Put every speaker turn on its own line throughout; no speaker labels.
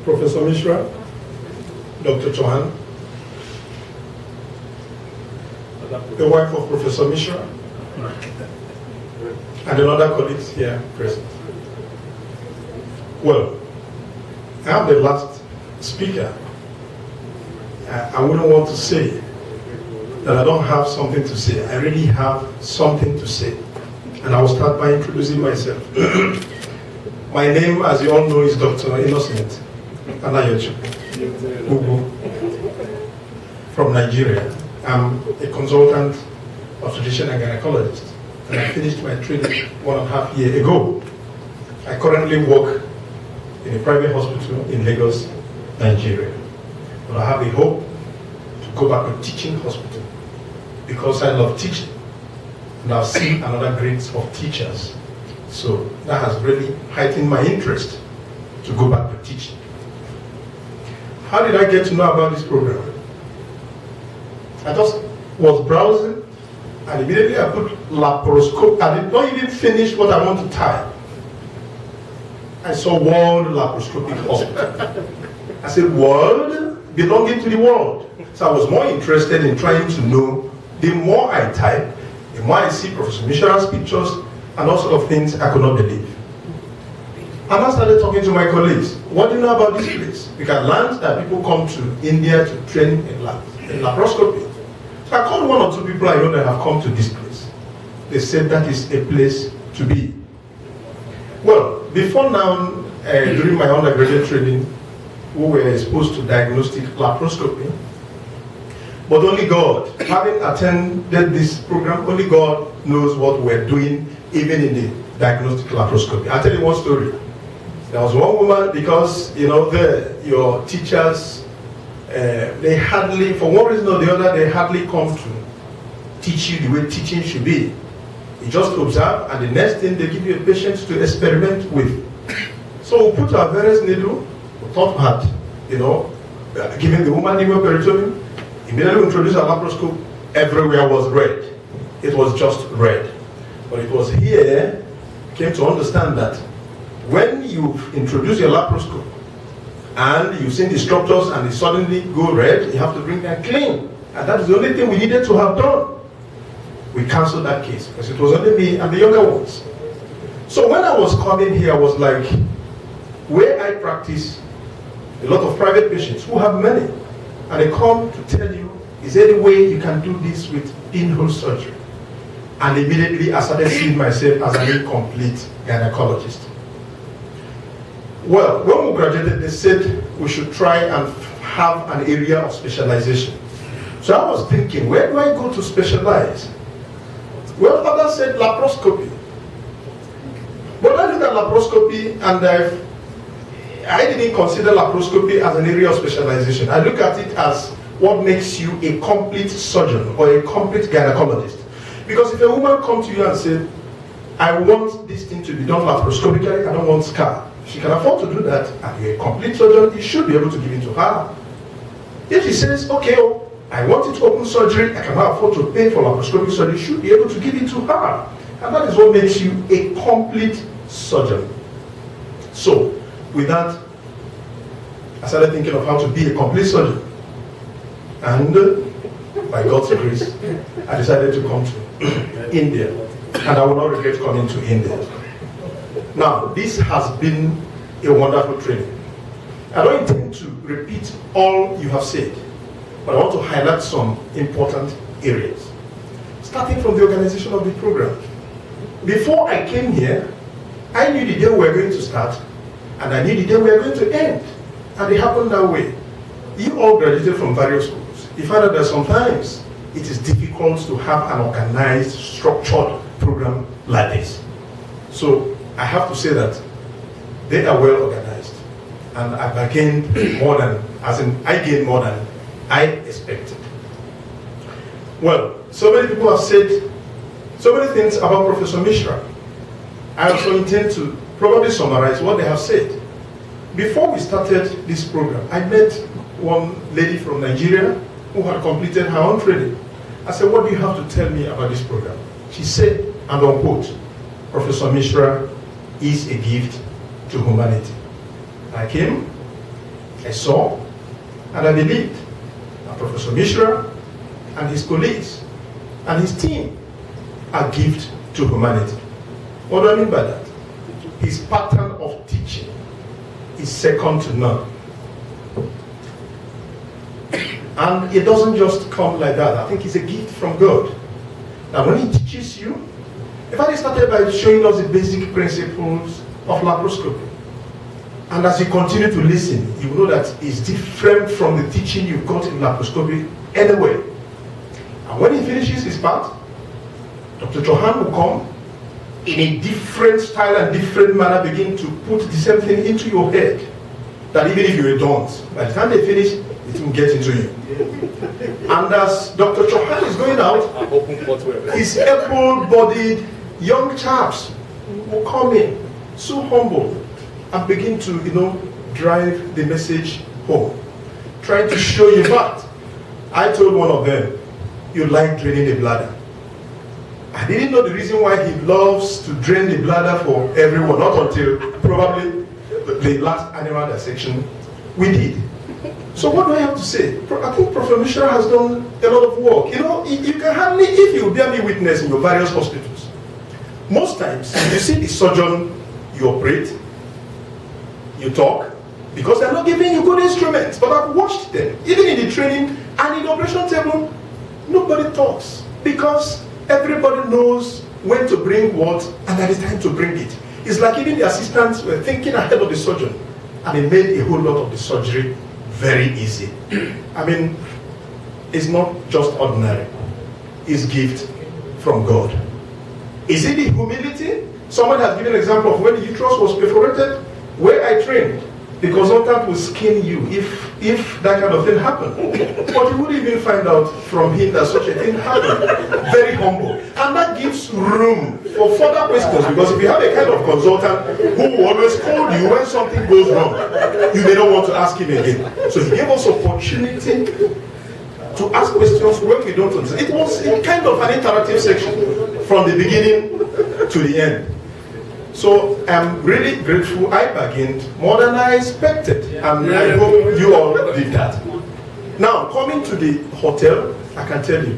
Professor Mishra, Dr. Chauhan, the wife of Professor Mishra, and another colleagues here present. Well, I am the last speaker. I wouldn't want to say that I don't have something to say. I really have something to say. And I will start by introducing myself. My name, as you all know, is Dr. Innocent Anayochukwu, Ugwu, from Nigeria. I'm a consultant obstetrician and gynecologist, and I finished my training 1.5 years ago. I currently work in a private hospital in Lagos, Nigeria. But I have a hope to go back to teaching hospital because I love teaching, and I've seen another grade of teachers. So that has really heightened my interest to go back to teaching. How did I get to know about this program? I just was browsing, and immediately I put laparoscopy. I did not even finish what I want to type. I saw World Laparoscopy Hospital. I said, world belonging to the world. So I was more interested in trying to know. The more I type, the more I see Professor Mishra's pictures and all sort of things I could not believe. And I started talking to my colleagues. What do you know about this place? We can learn that people come to India to train in laparoscopy. So I called 1 or 2 people I know that have come to this place. They said that is a place to be. Well, before now, during my undergraduate training, we were exposed to diagnostic laparoscopy. But only God, having attended this program, only God knows what we're doing, even in the diagnostic laparoscopy. I'll tell you one story. There was one woman, because, you know, your teachers, they hardly, for one reason or the other, they hardly come to teach you the way teaching should be. You just observe, and the next thing they give you a patient to experiment with. So we put our various needle, we thought had, you know, giving the woman peritoneum, immediately introduced a laparoscope, everywhere was red. It was just red. But it was here, came to understand that when you've introduced your laparoscope and you've seen the structures and they suddenly go red, you have to bring them clean. And that is the only thing we needed to have done. We cancelled that case because it was only me and the younger ones. So when I was coming here, I was like, where I practice, a lot of private patients who have money, and they come to tell you, is there any way you can do this with pinhole surgery? And immediately I started seeing myself as an incomplete gynecologist. Well, when we graduated, they said we should try and have an area of specialization. So I was thinking, where do I go to specialize? Well, others said laparoscopy. But I looked at laparoscopy and I didn't consider laparoscopy as an area of specialization. I look at it as what makes you a complete surgeon or a complete gynecologist. Because if a woman comes to you and says, I want this thing to be done laparoscopically, I don't want scar. She can afford to do that, and you're a complete surgeon, you should be able to give it to her. If she says, okay, I want it to open surgery, I cannot afford to pay for laparoscopic surgery, you should be able to give it to her. And that is what makes you a complete surgeon. So, with that, I started thinking of how to be a complete surgeon. And by God's grace, I decided to come to India. And I will not regret coming to India. Now, this has been a wonderful training. I don't intend to repeat all you have said, but I want to highlight some important areas. Starting from the organization of the program. Before I came here, I knew the day we were going to start, and I knew the day we were going to end. And it happened that way. You all graduated from various schools. You find out that sometimes it is difficult to have an organized, structured program like this. So I have to say that they are well organized. And I gained more than, I gained more than I expected. Well, so many people have said so many things about Professor Mishra. I also intend to probably summarize what they have said. Before we started this program, I met one lady from Nigeria who had completed her own training. I said, what do you have to tell me about this program? She said, and unquote, Professor Mishra is a gift to humanity. I came, I saw, and I believed that Professor Mishra and his colleagues and his team are a gift to humanity. What do I mean by that? His pattern of teaching is second to none. And it doesn't just come like that. I think it's a gift from God. Now when he teaches you, in fact, he started by showing us the basic principles of laparoscopy. And as you continue to listen, you know that it's different from the teaching you got in laparoscopy anyway. And when he finishes his part, Dr. Chauhan will come in a different style and different manner, begin to put the same thing into your head. That even if you're a don't, by the time they finish, it will get into you. And as Dr. Chauhan is going out, his able-bodied young chaps will come in, so humble, and begin to, drive the message home. Trying to show you that. I told one of them, you like draining the bladder. I didn't know the reason why he loves to drain the bladder for everyone, not until probably the last animal dissection we did. So what do I have to say? I think Professor Mishra has done a lot of work. You can hardly, if you bear me witness in your various hospitals, most times you see the surgeon, you operate, you talk, because they're not giving you good instruments. But I've watched them, even in the training and in the operation table, nobody talks, because everybody knows when to bring what and at the time to bring it. It's like even the assistants were thinking ahead of the surgeon, and it made a whole lot of the surgery very easy. I mean, it's not just ordinary. It's gift from God. Is it the humility? Someone has given an example of when the uterus was perforated, where I trained. The consultant will skin you if that kind of thing happened. But you wouldn't even find out from him that such a thing happened. Very humble. And that gives room for further questions, because if you have a kind of consultant who will always call you when something goes wrong, you may not want to ask him again. So he gave us opportunity to ask questions when we don't understand. It was a kind of an interactive section from the beginning to the end. So I'm really grateful. I bargained more than I expected, and I hope you all did that. Now, coming to the hotel, I can tell you,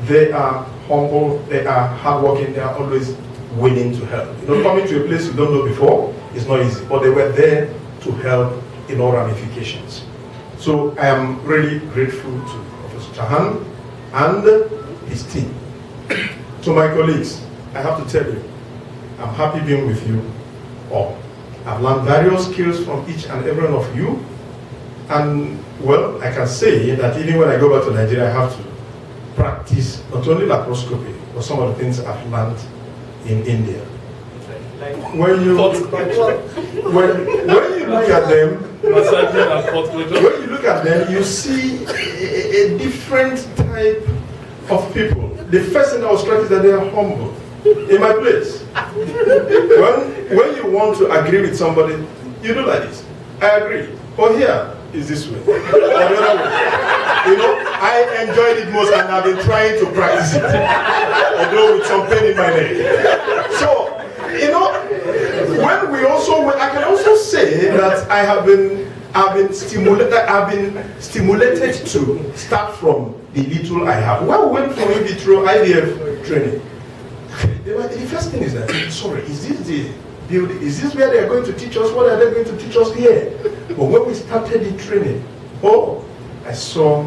they are humble, they are hardworking, they are always willing to help. Coming to a place you don't know before is not easy, but they were there to help in all ramifications. So I am really grateful to Professor Chauhan and his team. To my colleagues, I have to tell you, I'm happy being with you all. I've learned various skills from each and every one of you. And, well, I can say that even when I go back to Nigeria, I have to practice not only laparoscopy, but some of the things I've learned in India. When you look at them, you see a different type of people. The first thing I was struck is that they are humble. In my place, when you want to agree with somebody, you do like this. I agree. But here is this way. Or the other way. I enjoyed it most, and I've been trying to practice it, although with some pain in my leg. So, when we also, I can also say that I've been stimulated to start from the little I have. When we went for in vitro IVF training, the first thing is that, sorry, is this the building? Is this where they are going to teach us? What are they going to teach us here? But when we started the training, I saw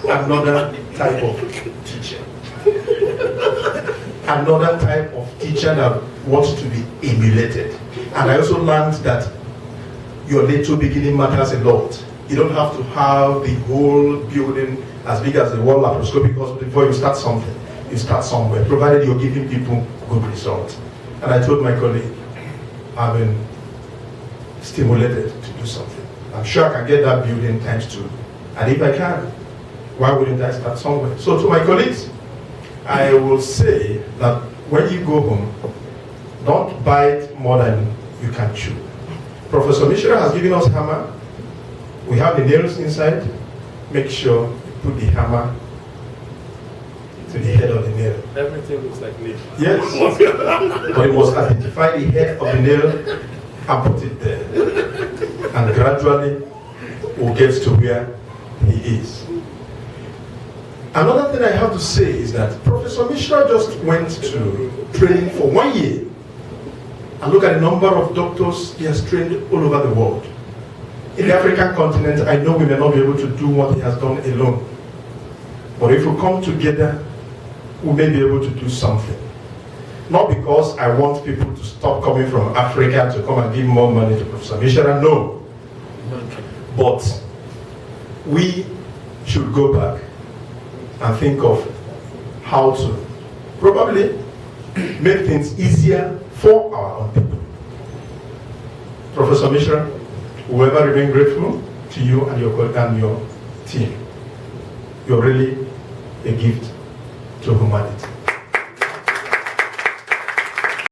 another type of teacher. Another type of teacher that wants to be emulated. And I also learned that your little beginning matters a lot. You don't have to have the whole building as big as the World Laparoscopy Hospital before you start something. You start somewhere, provided you're giving people good results. And I told my colleague, I've been stimulated to do something. I'm sure I can get that building times 2. And if I can, why wouldn't I start somewhere? So to my colleagues, I will say that when you go home, don't bite more than you can chew. Professor Mishra has given us hammer. We have the nails inside. Make sure you put the hammer to the head of the nail.
Everything looks like nail.
Yes. But you must identify the head of the nail and put it there. And gradually we'll get to where he is. Another thing I have to say is that Professor Mishra just went to training for 1 year. And look at the number of doctors he has trained all over the world. In the African continent, I know we may not be able to do what he has done alone. But if we come together, we may be able to do something. Not because I want people to stop coming from Africa to come and give more money to Professor Mishra, no. But we should go back and think of how to probably make things easier for our own people. Professor Mishra, we will ever remain grateful to you and your team. You're really a gift to humanity.